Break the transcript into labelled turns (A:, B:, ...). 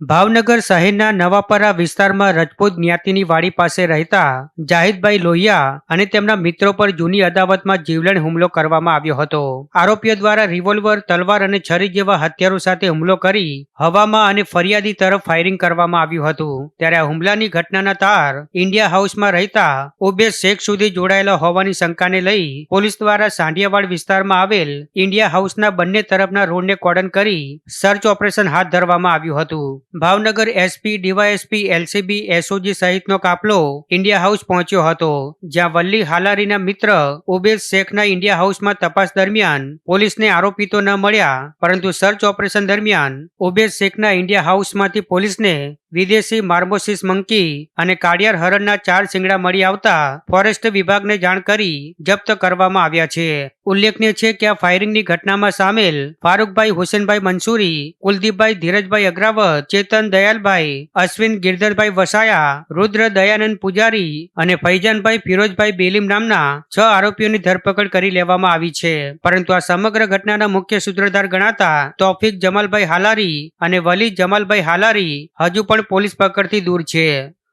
A: ભાવનગર શહેરના નવાપરા વિસ્તારમાં રજપૂત જ્ઞાતિની વાડી પાસે રહેતા જાહિદભાઈ લોહિયા અને તેમના મિત્રો પર જૂની અદાવતમાં જીવલેણ હુમલો કરવામાં આવ્યો હતો। આરોપીઓ દ્વારા રિવોલ્વર, તલવાર અને છરી જેવા હથિયારો સાથે હુમલો કરી હવામાં અને ફરિયાદી તરફ ફાયરિંગ કરવામાં આવ્યું હતું। ત્યારે આ હુમલાની ઘટનાના તાર ઇન્ડિયા હાઉસમાં રહેતા ઉબેશ શેખ સુધી જોડાયેલા હોવાની શંકાને લઈ પોલીસ દ્વારા સાંઢિયાવાડ વિસ્તારમાં આવેલ ઇન્ડિયા હાઉસના બંને તરફના રોડને કોર્ડન કરી સર્ચ ઓપરેશન હાથ ધરવામાં આવ્યું હતું। Bhavnagar SP, DYSP, LCB, SOG સહિતનો કાફલો ઇન્ડિયા હાઉસ પહોંચ્યો હતો, જ્યાં વલ્લી હાલારીના મિત્ર ઉબેશ શેખના ઇન્ડિયા હાઉસમાં તપાસ દરમિયાન પોલીસને આરોપી તો ન મળ્યા, પરંતુ સર્ચ ઓપરેશન દરમિયાન ઉબેશ શેખના ઇન્ડિયા હાઉસમાંથી પોલીસને વિદેશી માર્મોસિસ મંકી અને કાળિયાર હરણના 4 શિંગડા મળી આવતા ફોરેસ્ટ વિભાગને જાણ કરી જપ્ત કરવામાં આવ્યા છે। ઉલ્લેખનીય છે કે આ ફાયરિંગની ઘટનામાં સામેલ ફારૂકભાઈ હુસેનભાઈ મંસૂરી, કુલદીપભાઈ ધીરજભાઈ અગ્રાવત, ચેતન દયાલભાઈ, અશ્વિન ગિરધરભાઈ વસાયા, રુદ્ર દયાનંદ પૂજારી અને ફૈજાનભાઈ ફિરોજભાઈ બેલીમ નામના 6 આરોપીઓની ધરપકડ કરી લેવામાં આવી છે। પરંતુ આ સમગ્ર ઘટનાના મુખ્ય સૂત્રધાર ગણાતા તોફિક જમાલભાઈ હાલારી અને વલી જમાલભાઈ હાલારી હજુ પણ પોલીસ પકડથી દૂર છે।